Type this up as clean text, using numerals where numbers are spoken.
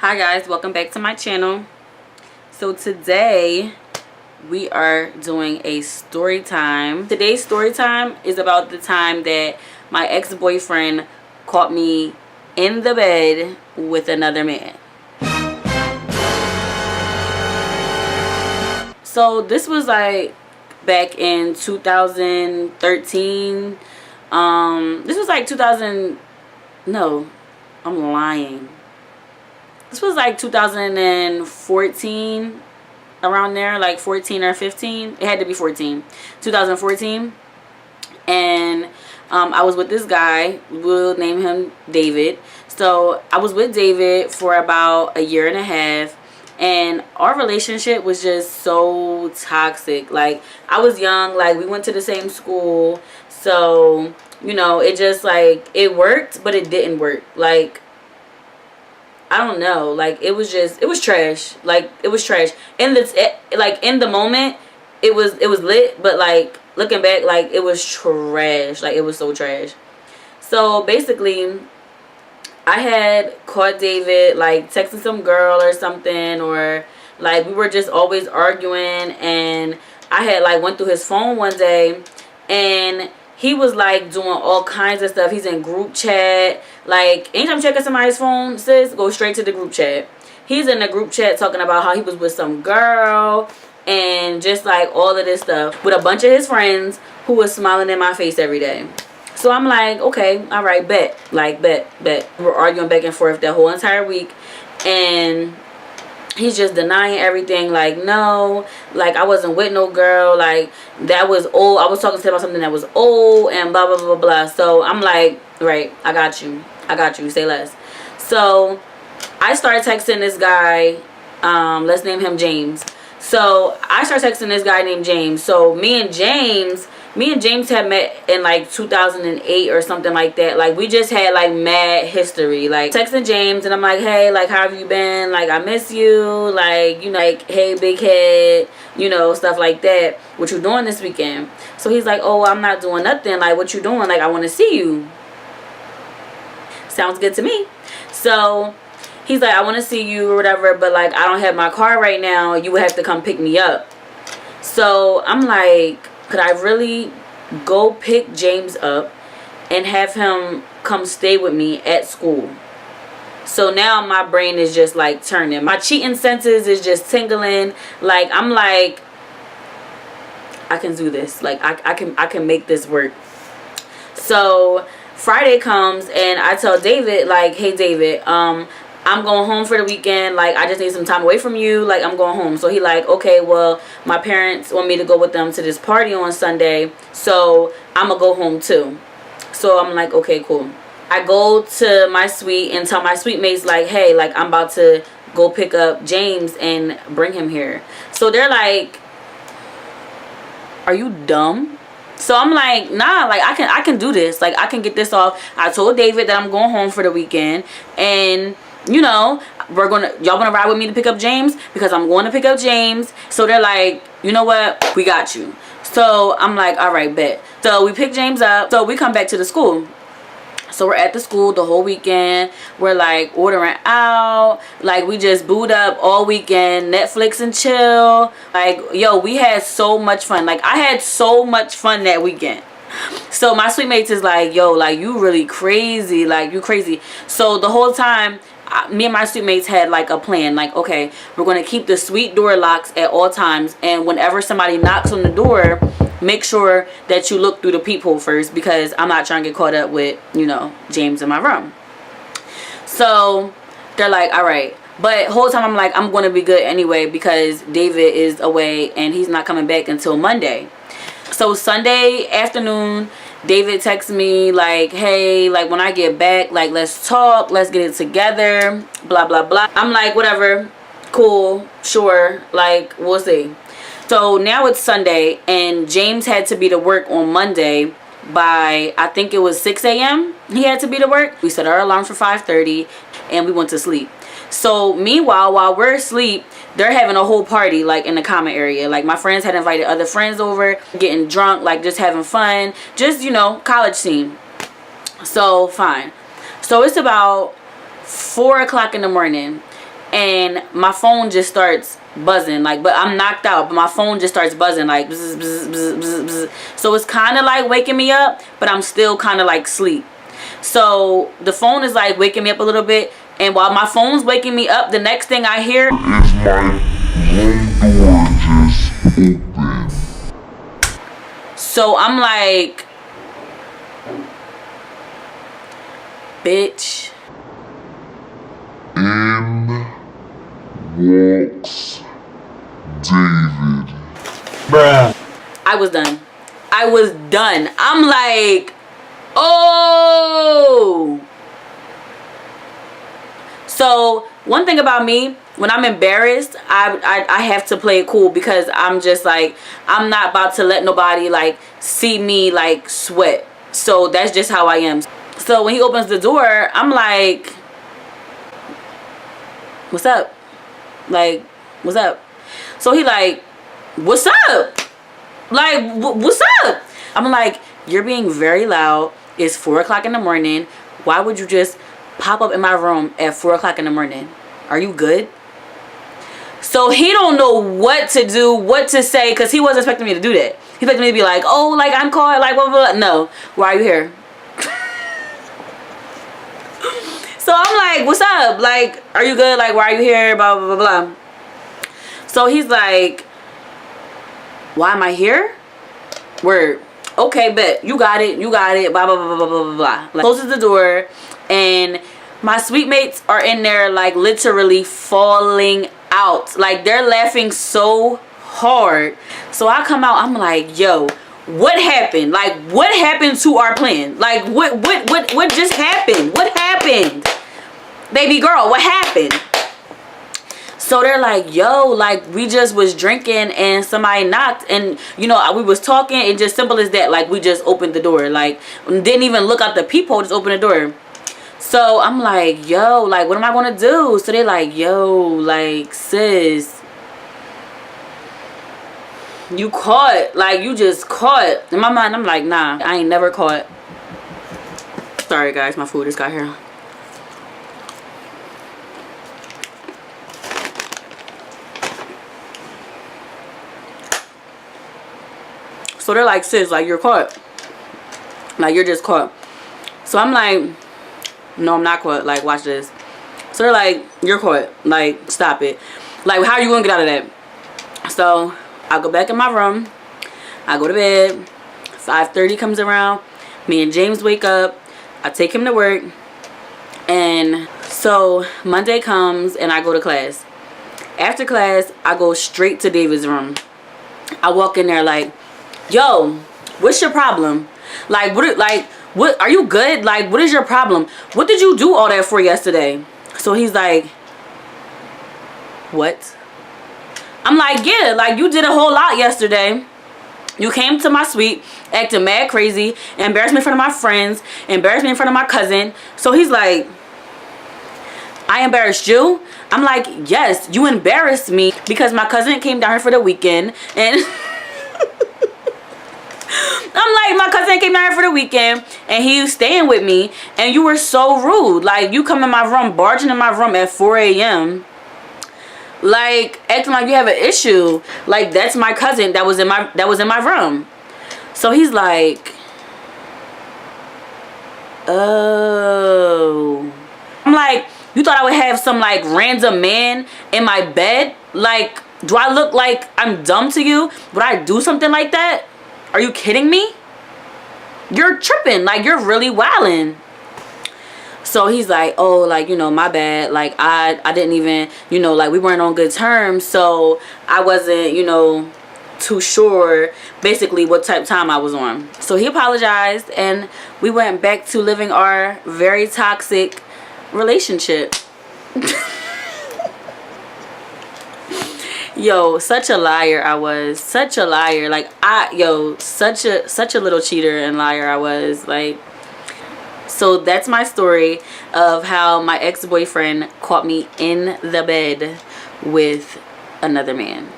Hi guys, welcome back to my channel. So today we are doing a story time. Today's story time is about the time that my ex-boyfriend caught me in the bed with another man. So this was like back in 2013. This was like 2000. No, I'm lying. This was like 2014, around there, like 14 or 15. It had to be 14. 2014. And I was with this guy. We'll name him David. So I was with David for about a year and a half. And our relationship was just so toxic. Like, I was young. Like, we went to the same school. So, you know, it just like, it worked, but it didn't work. Like, I don't know, like it was trash. Like it was trash. In the moment, it was lit, but like looking back, like it was trash. Like it was so trash. So basically, I had caught David like texting some girl or something, or like we were just always arguing, and I had like went through his phone one day, and he was like doing all kinds of stuff. He's in group chat. Like anytime you check out somebody's phone, sis, go straight to the group chat. He's in the group chat talking about how he was with some girl and just like all of this stuff with a bunch of his friends who was smiling in my face every day. So I'm like, okay, all right, bet. Like, bet. We're arguing back and forth that whole entire week. And he's just denying everything. Like, no, like I wasn't with no girl. Like, that was old. I was talking to him about something that was old and blah, blah, blah, blah. So I'm like, right, I got you. Say less. So I started texting this guy. Let's name him James. So I started texting this guy named James. So me and James had met in like 2008 or something like that. Like we just had like mad history. Like texting James and I'm like, hey, like how have you been? Like I miss you. Like, you know, like, hey, big head, you know, stuff like that. What you doing this weekend? So he's like, oh, I'm not doing nothing. Like, what you doing? Like, I want to see you. Sounds good to me. So he's like, I want to see you or whatever, but like I don't have my car right now. You would have to come pick me up. So I'm like, could I really go pick James up and have him come stay with me at school? So now my brain is just like turning. My cheating senses is just tingling. Like I'm like, I can do this. Like I can make this work. So Friday comes and I tell David, like, hey David, I'm going home for the weekend. Like, I just need some time away from you. Like, I'm going home. So he like, okay, well, my parents want me to go with them to this party on Sunday. So I'm going to go home too. So I'm like, okay, cool. I go to my suite and tell my suite mates like, hey, like, I'm about to go pick up James and bring him here. So they're like, are you dumb? So I'm like, nah, like I can do this. Like I can get this off. I told David that I'm going home for the weekend, and you know, y'all gonna ride with me to pick up James because I'm going to pick up James. So they're like, you know what, we got you. So I'm like, all right, bet. So we pick James up. So we come back to the school. So we're at the school the whole weekend. We're like ordering out. Like we just booed up all weekend. Netflix and chill. Like, yo, we had so much fun. Like I had so much fun that weekend. So my sweet mates is like, yo, like you really crazy. Like you crazy. So the whole time, me and my sweet mates had like a plan. Like, okay, we're going to keep the suite door locks at all times. And whenever somebody knocks on the door, make sure that you look through the peephole first, because I'm not trying to get caught up with, you know, James in my room. So they're like, all right. But whole time I'm like, I'm going to be good anyway because David is away and he's not coming back until Monday. So Sunday afternoon, David texts me like, hey, like when I get back, like let's talk, let's get it together, blah, blah, blah. I'm like, whatever, cool, sure, like we'll see. So now it's Sunday and James had to be to work on Monday by, I think it was 6 a.m. he had to be to work. We set our alarm for 5:30 and we went to sleep. So meanwhile, while we're asleep, they're having a whole party like in the common area. Like my friends had invited other friends over, getting drunk, like just having fun, just, you know, college scene. So fine. So it's about 4 o'clock in the morning and my phone just starts buzzing, like, but I'm knocked out, but my phone just starts buzzing, like, bzz, bzz, bzz, bzz, bzz. So it's kind of like waking me up, but I'm still kind of like sleep. So the phone is like waking me up a little bit, and while my phone's waking me up, the next thing I hear is my room door just open. So I'm like, bitch. In walks David. Bruh. I was done. I was done. I'm like, oh. So one thing about me, when I'm embarrassed, I have to play it cool, because I'm just like, I'm not about to let nobody like see me like sweat. So that's just how I am. So when he opens the door, I'm like, what's up? Like, what's up? So he like, what's up? Like, what's up? I'm like, you're being very loud. It's 4 o'clock in the morning. Why would you just pop up in my room at 4 o'clock in the morning? Are you good? So he don't know what to do, what to say, because he wasn't expecting me to do that. He expected me to be like, oh, like, I'm caught, like, blah, blah, blah. No. Why are you here? So I'm like, what's up? Like, are you good? Like, why are you here? Blah, blah, blah, blah. So he's like, why am I here? Word. Okay, bet. You got it. You got it. Blah, blah, blah, blah, blah, blah, blah. Like, closes the door, and my sweet mates are in there, like, literally falling out. Like, they're laughing so hard. So I come out, I'm like, yo, what happened? Like, what happened to our plan? Like, what just happened? What happened? Baby girl, what happened? So they're like, yo, like, we just was drinking and somebody knocked, and, you know, we was talking, and just simple as that. Like, we just opened the door. Like, didn't even look out the peephole, just opened the door. So I'm like, yo, like, what am I going to do? So they're like, yo, like, sis, you caught. Like, you just caught. In my mind, I'm like, nah, I ain't never caught. Sorry, guys, my food just got here. So they're like, sis, like, you're caught. Like, you're just caught. So I'm like, no, I'm not caught. Like, watch this. So they're like, you're caught. Like, stop it. Like, how are you going to get out of that? So I go back in my room. I go to bed. 5:30 comes around. Me and James wake up. I take him to work. And so Monday comes and I go to class. After class, I go straight to David's room. I walk in there like, yo, what's your problem? Like, what are you good? Like, what is your problem? What did you do all that for yesterday? So he's like, what? I'm like, yeah, like, you did a whole lot yesterday. You came to my suite acting mad crazy, embarrassed me in front of my friends, embarrassed me in front of my cousin. So he's like, I embarrassed you? I'm like, yes, you embarrassed me because my cousin came down here for the weekend, and I'm like, my cousin came down here for the weekend and he was staying with me, and you were so rude. Like, you come in my room, barging in my room at 4 a.m. like, acting like you have an issue. Like, that's my cousin that was in my room. So he's like, oh. I'm like, you thought I would have some like random man in my bed? Like, do I look like I'm dumb to you? Would I do something like that? Are you kidding me? You're tripping. Like, you're really wilding. So he's like, oh, like, you know, my bad. Like, I didn't even, you know, like, we weren't on good terms. So I wasn't, you know, too sure basically what type of time I was on. So he apologized and we went back to living our very toxic relationship. Yo, such a liar I was. Such a liar. Like, such a little cheater and liar I was. Like, so that's my story of how my ex-boyfriend caught me in the bed with another man.